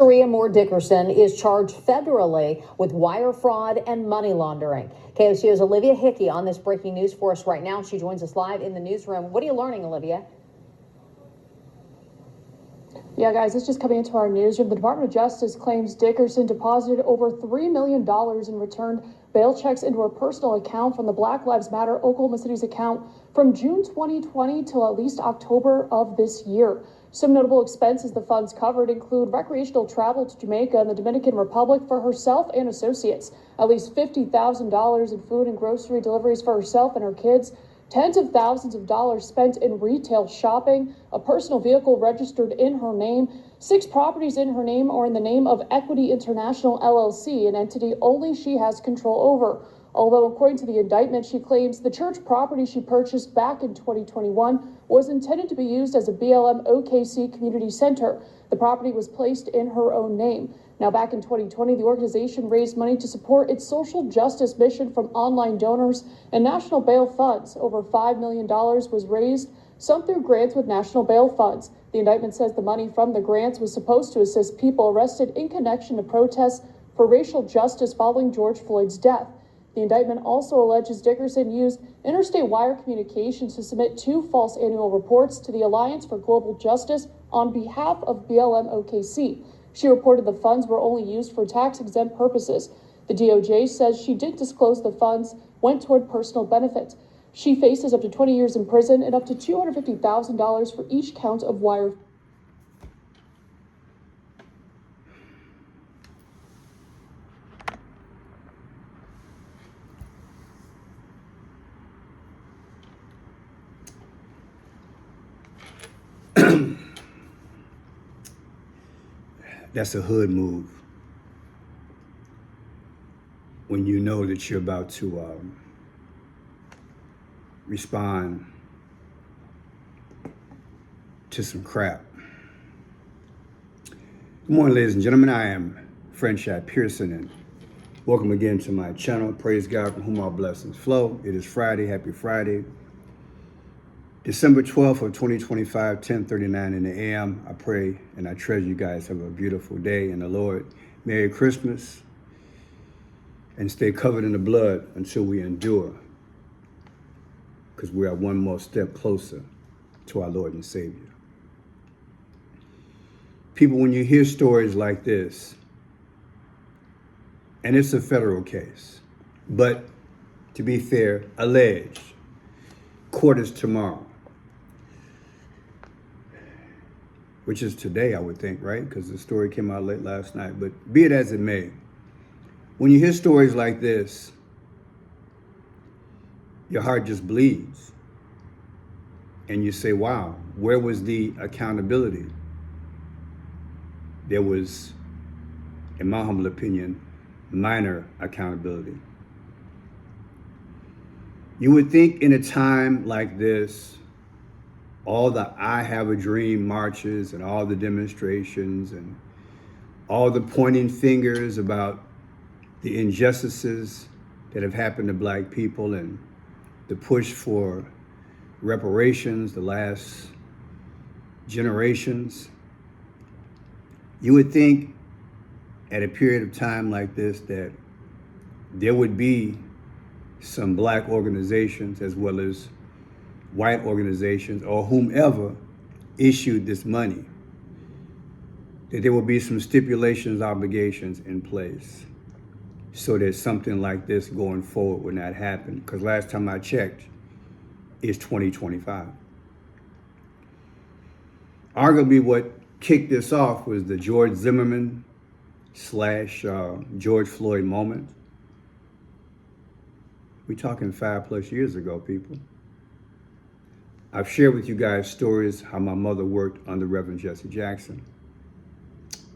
Maria Moore Dickerson is charged federally with wire fraud and money laundering. KOCO's Olivia Hickey on this breaking news for us right now. She joins us live in the newsroom. What are you learning, Olivia? Yeah, guys, it's just coming into our newsroom. The Department of Justice claims Dickerson deposited over $3 million and returned bail checks into her personal account from the Black Lives Matter Oklahoma City's account from June 2020 till at least October of this year. Some notable expenses the funds covered include recreational travel to Jamaica and the Dominican Republic for herself and associates, at least $50,000 in food and grocery deliveries for herself and her kids, tens of thousands of dollars spent in retail shopping, a personal vehicle registered in her name, 6 properties in her name or in the name of Equity International LLC, an entity only she has control over. Although, according to the indictment, she claims the church property she purchased back in 2021 was intended to be used as a BLM OKC community center. The property was placed in her own name. Now, back in 2020, the organization raised money to support its social justice mission from online donors and national bail funds. Over $5 million was raised, some through grants with national bail funds. The indictment says the money from the grants was supposed to assist people arrested in connection to protests for racial justice following George Floyd's death. The indictment also alleges Dickerson used interstate wire communications to submit 2 false annual reports to the Alliance for Global Justice on behalf of BLM OKC. She reported the funds were only used for tax-exempt purposes. The DOJ says she did disclose the funds went toward personal benefits. She faces up to 20 years in prison and up to $250,000 for each count of wire. That's a hood move. When you know that you're about to respond to some crap. Good morning, ladies and gentlemen. I am Franchise Pearson, and welcome again to my channel. Praise God, from whom all blessings flow. It is Friday. Happy Friday. December 12th of 2025, 10:39 in the a.m. I pray and I treasure you guys have a beautiful day in the Lord. Merry Christmas, and stay covered in the blood until we endure, because we are one more step closer to our Lord and Savior. People, when you hear stories like this, and it's a federal case, but to be fair, alleged, court is tomorrow, which is today, I would think, right? Because the story came out late last night. But be it as it may, when you hear stories like this, your heart just bleeds. And you say, wow, where was the accountability? There was, in my humble opinion, minor accountability. You would think in a time like this, all the I Have a Dream marches and all the demonstrations and all the pointing fingers about the injustices that have happened to Black people and the push for reparations the last generations, you would think at a period of time like this that there would be some Black organizations as well as white organizations or whomever issued this money, that there will be some stipulations, obligations in place so that something like this going forward would not happen. Because last time I checked, it's 2025. Arguably what kicked this off was the George Zimmerman / George Floyd moment. We're talking 5+ years ago, people. I've shared with you guys stories how my mother worked under Reverend Jesse Jackson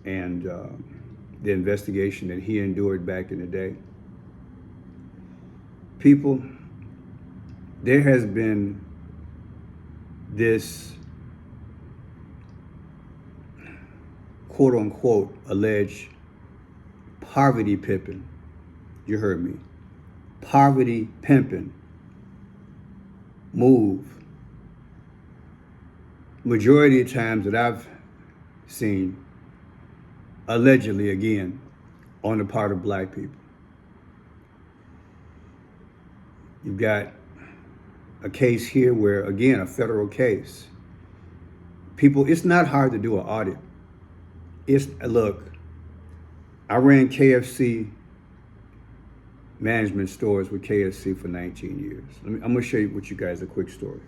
and the investigation that he endured back in the day. People, there has been this quote unquote alleged poverty pimping. You heard me. Poverty pimping move. Majority of times that I've seen, allegedly again, on the part of black people. You've got a case here where, again, a federal case. People, it's not hard to do an audit. Look, I ran KFC management stores with KFC for 19 years. I'm gonna show you guys a quick story.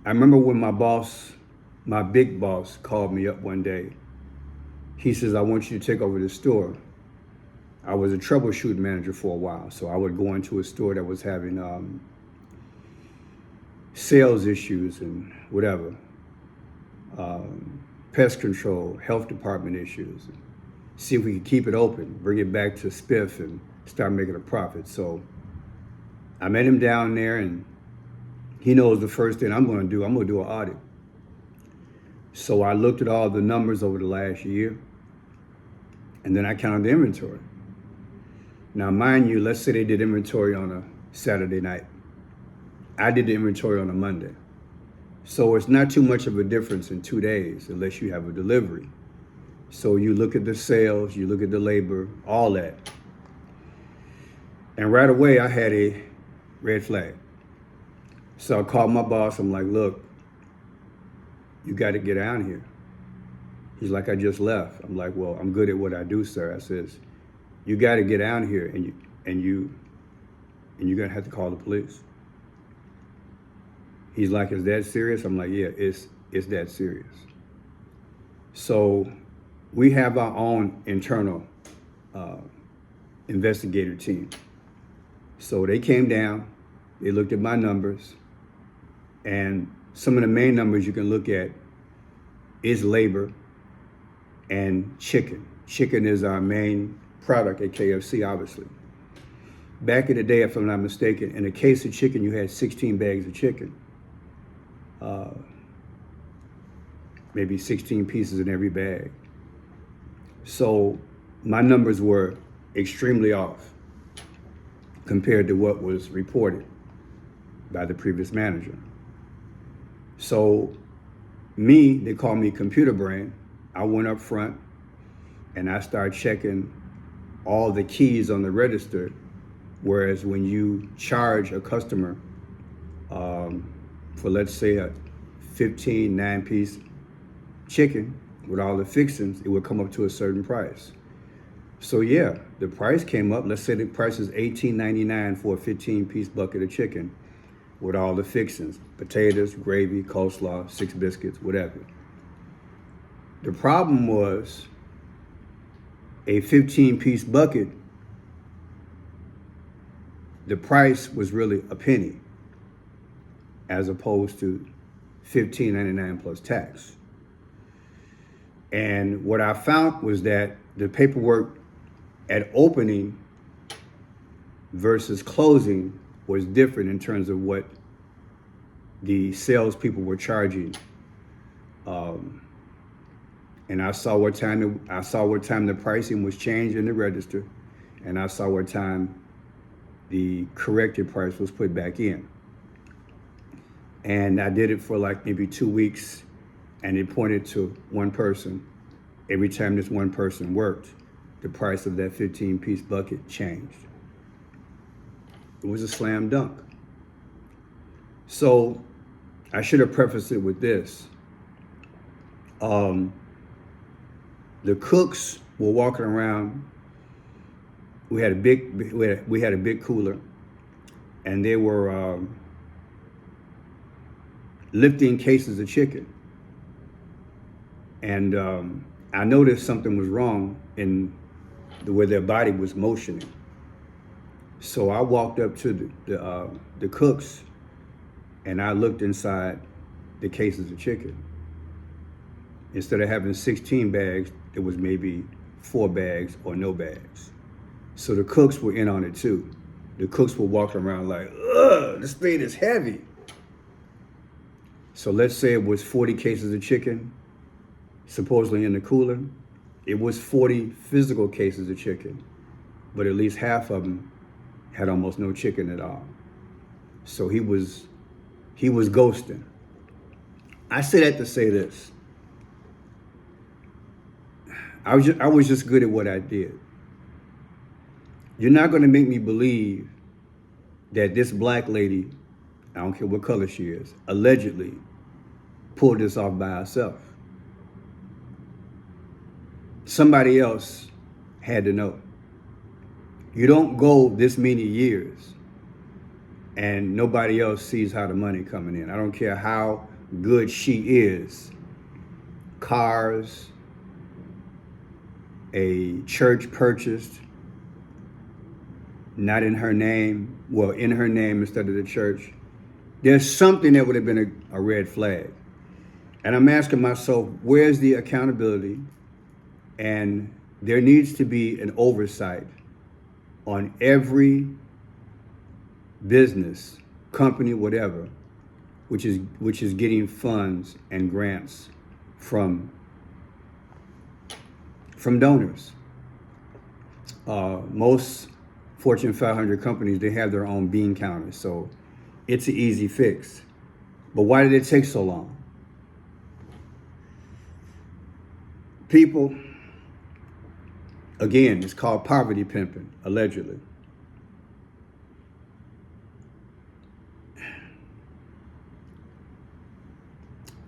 I remember when my big boss called me up one day. He says, I want you to take over the store. I was a troubleshooting manager for a while, so I would go into a store that was having sales issues and whatever, pest control, health department issues, see if we could keep it open, bring it back to spiff and start making a profit. So I met him down there, and he knows the first thing I'm going to do an audit. So I looked at all the numbers over the last year, and then I counted the inventory. Now, mind you, let's say they did inventory on a Saturday night. I did the inventory on a Monday. So it's not too much of a difference in 2 days unless you have a delivery. So you look at the sales, you look at the labor, all that. And right away, I had a red flag. So I called my boss. I'm like, look, you got to get down here. He's like, I just left. I'm like, well, I'm good at what I do, sir. I says, you got to get down here, and you're gonna have to call the police. He's like, is that serious? I'm like, yeah, it's that serious. So we have our own internal investigator team. So they came down, they looked at my numbers, and some of the main numbers you can look at is labor and chicken. Chicken is our main product at KFC, obviously. Back in the day, if I'm not mistaken, in a case of chicken, you had 16 bags of chicken. Maybe 16 pieces in every bag. So my numbers were extremely off compared to what was reported by the previous manager. So they call me computer brain. I went up front and I started checking all the keys on the register. Whereas when you charge a customer for, let's say, a 15 9-piece chicken with all the fixings, it would come up to a certain price. So yeah, the price came up. Let's say the price is $18.99 for a 15-piece bucket of chicken with all the fixings, potatoes, gravy, coleslaw, 6 biscuits, whatever. The problem was a 15-piece bucket, the price was really a penny as opposed to $15.99 plus tax. And what I found was that the paperwork at opening versus closing was different in terms of what the salespeople were charging. And I saw what time the pricing was changed in the register, and I saw what time the corrected price was put back in. And I did it for like maybe 2 weeks, and it pointed to one person. Every time this one person worked, the price of that 15-piece bucket changed. It was a slam dunk. So I should have prefaced it with this. The cooks were walking around. We had a big cooler, and they were lifting cases of chicken. And I noticed something was wrong in the way their body was motioning. So I walked up to the cooks, and I looked inside the cases of chicken. Instead of having 16 bags, it was maybe 4 bags or no bags. So the cooks were in on it too. The cooks were walking around like, ugh, this thing is heavy. So let's say it was 40 cases of chicken, supposedly in the cooler. It was 40 physical cases of chicken, but at least half of them had almost no chicken at all. So he was ghosting. I say that to say this. I was just good at what I did. You're not going to make me believe that this black lady, I don't care what color she is, allegedly pulled this off by herself. Somebody else had to know. You don't go this many years and nobody else sees how the money coming in. I don't care how good she is. Cars, a church purchased, not in her name, well, in her name instead of the church. There's something that would have been a red flag. And I'm asking myself, where's the accountability? And there needs to be an oversight on every business, company, whatever, which is getting funds and grants from donors. Most Fortune 500 companies, they have their own bean counters, so it's an easy fix. But why did it take so long? People, again, it's called poverty pimping, allegedly.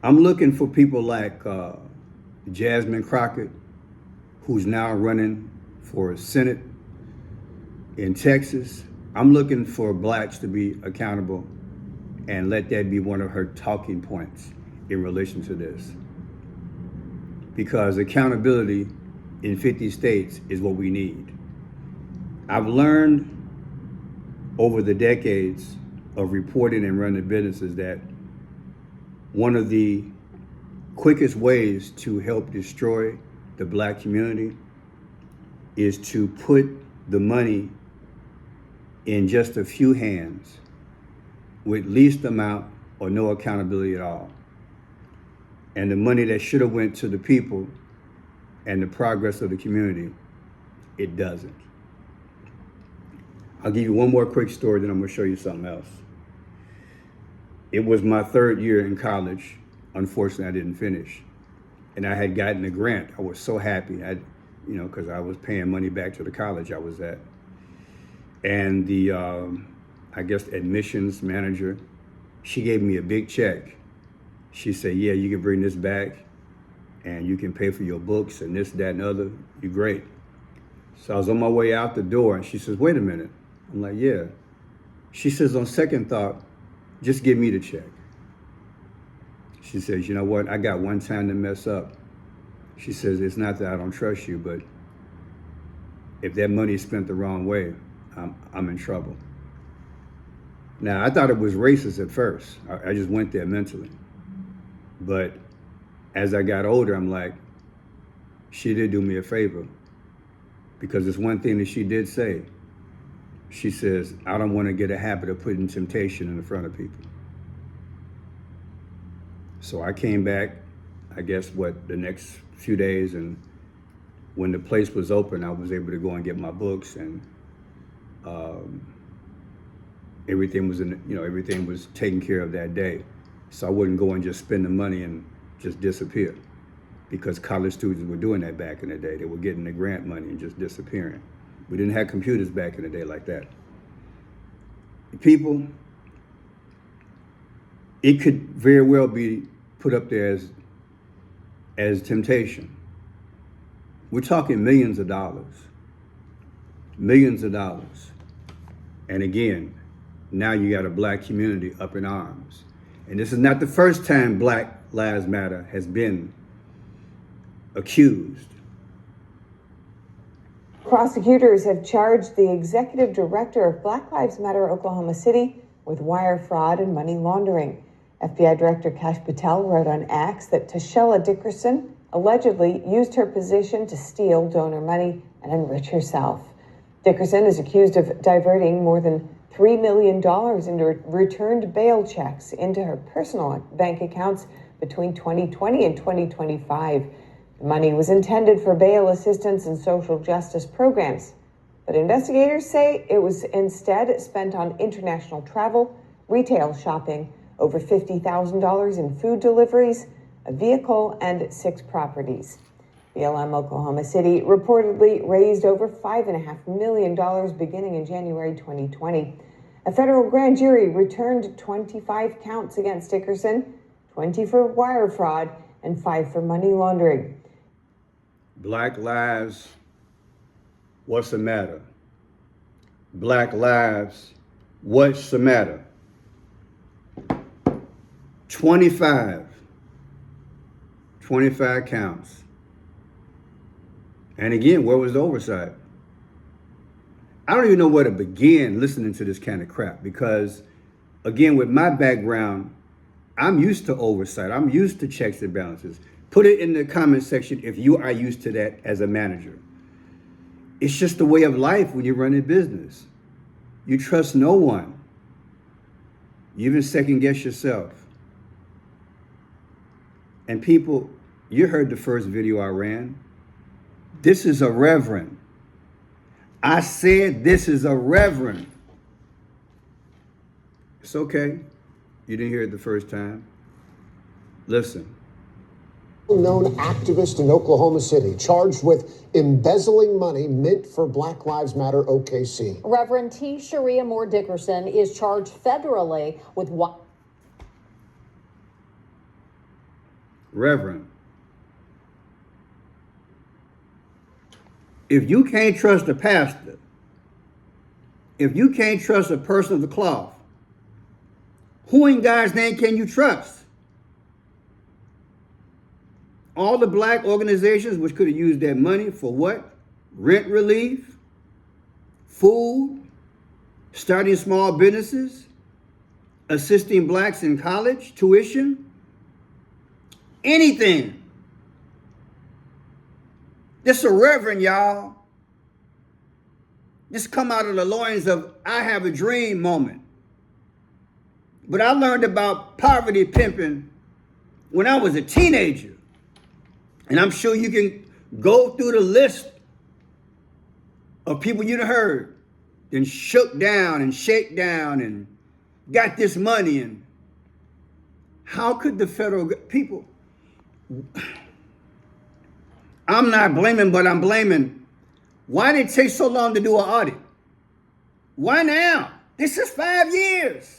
I'm looking for people like Jasmine Crockett, who's now running for Senate in Texas. I'm looking for blacks to be accountable and let that be one of her talking points in relation to this. Because accountability in 50 states is what we need. I've learned over the decades of reporting and running businesses that one of the quickest ways to help destroy the black community is to put the money in just a few hands with least amount or no accountability at all. And the money that should have went to the people and the progress of the community, it doesn't. I'll give you one more quick story, then I'm gonna show you something else. It was my third year in college. Unfortunately, I didn't finish. And I had gotten a grant. I was so happy, because I was paying money back to the college I was at. And the, I guess, admissions manager, she gave me a big check. She said, yeah, you can bring this back and you can pay for your books and this, that, and other. You're great. So I was on my way out the door and she says, wait a minute. I'm like, yeah. She says, on second thought, just give me the check. She says, you know what? I got one time to mess up. She says, it's not that I don't trust you, but if that money is spent the wrong way, I'm in trouble. Now, I thought it was racist at first. I just went there mentally. But as I got older, I'm like, she did do me a favor. Because it's one thing that she did say. She says, I don't want to get a habit of putting temptation in the front of people. So I came back, I guess, the next few days, and when the place was open, I was able to go and get my books, and everything was taken care of that day. So I wouldn't go and just spend the money and just disappear, because college students were doing that back in the day. They were getting the grant money and just disappearing. We didn't have computers back in the day like that. People, it could very well be put up there as temptation. We're talking millions of dollars. Millions of dollars. And again, now you got a black community up in arms. And this is not the first time Black Lives Matter has been accused. Prosecutors have charged the executive director of Black Lives Matter Oklahoma City with wire fraud and money laundering. FBI Director Kash Patel wrote on X that Tashella Dickerson allegedly used her position to steal donor money and enrich herself. Dickerson is accused of diverting more than $3 million into returned bail checks into her personal bank accounts between 2020 and 2025. The money was intended for bail assistance and social justice programs, but investigators say it was instead spent on international travel, retail shopping, over $50,000 in food deliveries, a vehicle, and 6 properties. BLM Oklahoma City reportedly raised over $5.5 million beginning in January 2020. A federal grand jury returned 25 counts against Dickerson, 20 for wire fraud and 5 for money laundering. Black lives, what's the matter? Black lives, what's the matter? 25 counts. And again, where was the oversight? I don't even know where to begin listening to this kind of crap because, again, with my background, I'm used to oversight. I'm used to checks and balances. Put it in the comment section if you are used to that as a manager. It's just the way of life when you run a business. You trust no one. You even second guess yourself. And people, you heard the first video I ran. This is a reverend. I said this is a reverend. It's okay. You didn't hear it the first time. Listen. Known activist in Oklahoma City charged with embezzling money meant for Black Lives Matter OKC. Reverend T. Sharia Moore Dickerson is charged federally with what? Reverend, if you can't trust a pastor, if you can't trust a person of the cloth, who in God's name can you trust? All the black organizations which could have used that money for what? Rent relief, food, starting small businesses, assisting blacks in college, tuition, anything. This a reverend, y'all. This come out of the loins of I have a dream moment. But I learned about poverty pimping when I was a teenager. And I'm sure you can go through the list of people you'd heard and shook down and shake down and got this money. And how could the federal people, I'm not blaming, but I'm blaming. Why did it take so long to do an audit? Why now? This is 5 years.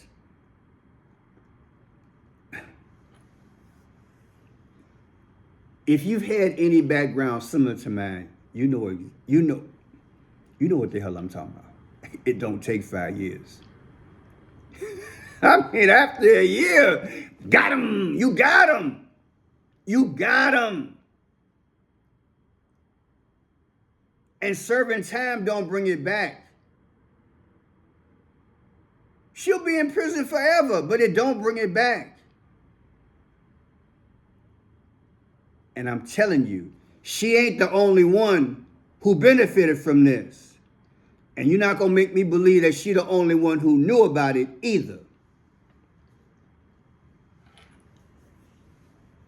If you've had any background similar to mine, you know what the hell I'm talking about. It don't take 5 years. I mean, after a year, got him. You got him. You got him. And serving time don't bring it back. She'll be in prison forever, but it don't bring it back. And I'm telling you, she ain't the only one who benefited from this. And you're not going to make me believe that she the only one who knew about it either.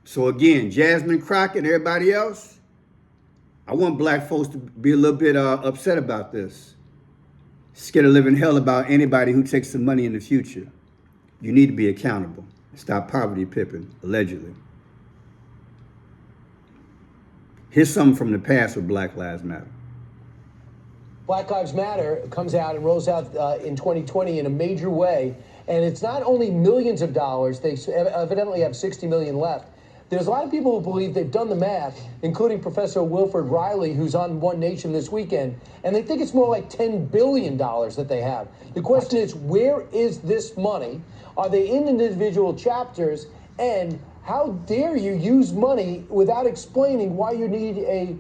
So again, Jasmine Crockett and everybody else, I want black folks to be a little bit upset about this. Scared of living hell about anybody who takes some money in the future. You need to be accountable. Stop poverty pimping, allegedly. Here's something from the past with Black Lives Matter. Black Lives Matter comes out and rolls out in 2020 in a major way. And it's not only millions of dollars, they evidently have 60 million left. There's a lot of people who believe they've done the math, including Professor Wilfred Riley, who's on One Nation this weekend, and they think it's more like $10 billion that they have. The question is, where is this money? Are they in individual chapters? And how dare you use money without explaining why you need a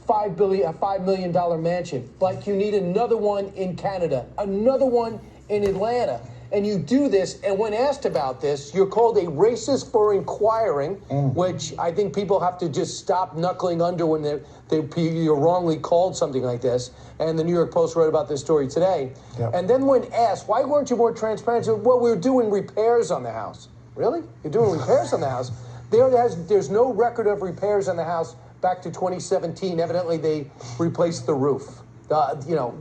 $5 million mansion, like you need another one in Canada, another one in Atlanta. And you do this, and when asked about this, you're called a racist for inquiring, which I think people have to just stop knuckling under when you're wrongly called something like this. And the New York Post wrote about this story today. Yep. And then when asked, why weren't you more transparent? So, well, we were doing repairs on the house. Really? You're doing repairs on the house? There's no record of repairs on the house back to 2017. Evidently, they replaced the roof.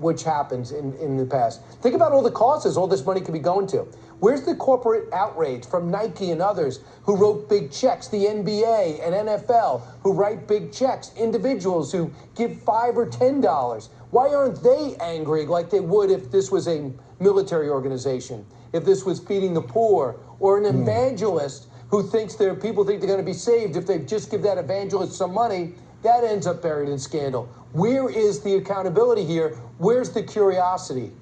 Which happens in the past. Think about all the causes all this money could be going to. Where's the corporate outrage from Nike and others who wrote big checks, the NBA and NFL who write big checks, individuals who give $5 or $10? Why aren't they angry like they would if this was a military organization, if this was feeding the poor, or an evangelist who thinks people think they're going to be saved if they just give that evangelist some money? That ends up buried in scandal. Where is the accountability here? Where's the curiosity?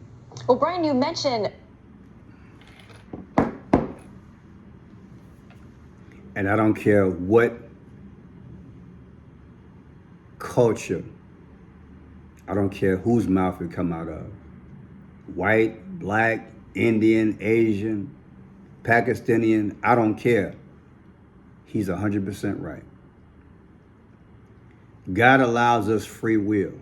Well, Brian, you mentioned... And I don't care what culture, I don't care whose mouth it come out of. White, black, Indian, Asian, Pakistani, I don't care. He's 100% right. God allows us free will.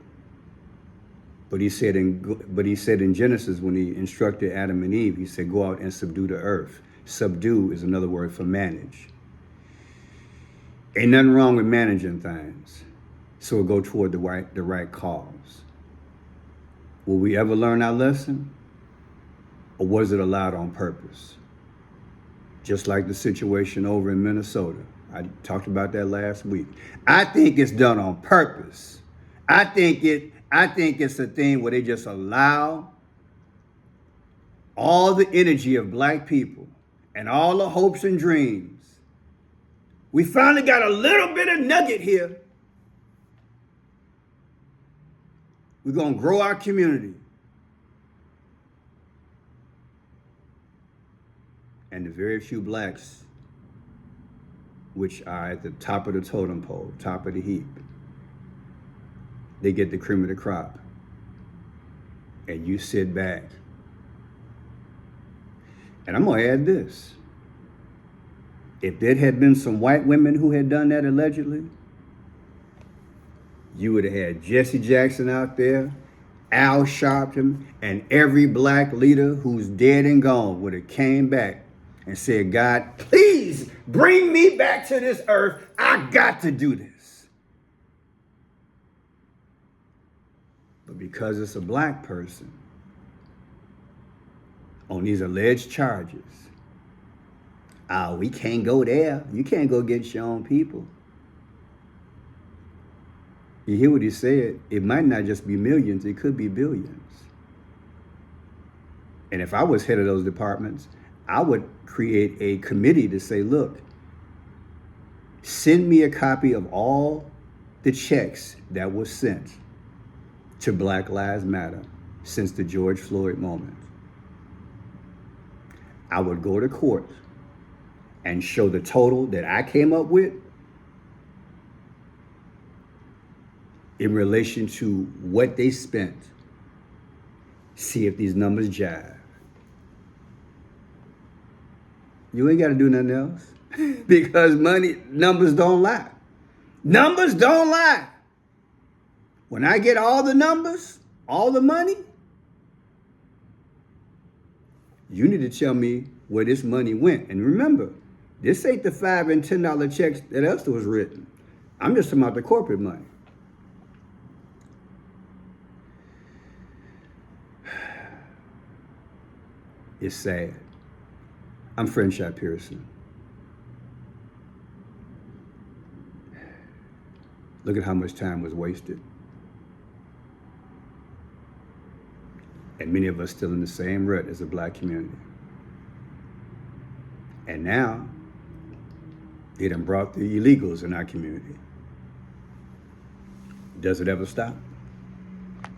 But he said in Genesis, when he instructed Adam and Eve, he said, go out and subdue the earth. Subdue is another word for manage. Ain't nothing wrong with managing things. So we'll go toward the right cause. Will we ever learn our lesson? Or was it allowed on purpose? Just like the situation over in Minnesota. I talked about that last week. I think it's done on purpose. I think it's a thing where they just allow all the energy of black people and all the hopes and dreams. We finally got a little bit of nugget here. We're going to grow our community. And the very few blacks, which are at the top of the totem pole, top of the heap, they get the cream of the crop. And you sit back. And I'm going to add this. If there had been some white women who had done that allegedly, you would have had Jesse Jackson out there, Al Sharpton, and every black leader who's dead and gone would have came back and said, God, please bring me back to this earth. I got to do this. But because it's a black person on these alleged charges, we can't go there. You can't go get your own people. You hear what he said? It might not just be millions, it could be billions. And if I was head of those departments, I would create a committee to say, look, send me a copy of all the checks that were sent to Black Lives Matter since the George Floyd moment. I would go to court and show the total that I came up with in relation to what they spent. See if these numbers jive. You ain't got to do nothing else because numbers don't lie. Numbers don't lie. When I get all the numbers, all the money, you need to tell me where this money went. And remember, this ain't the $5 and $10 checks that else was written. I'm just talking about the corporate money. It's sad. I'm Friendship Pearson. Look at how much time was wasted. And many of us still in the same rut as the black community. And now, they done brought the illegals in our community. Does it ever stop?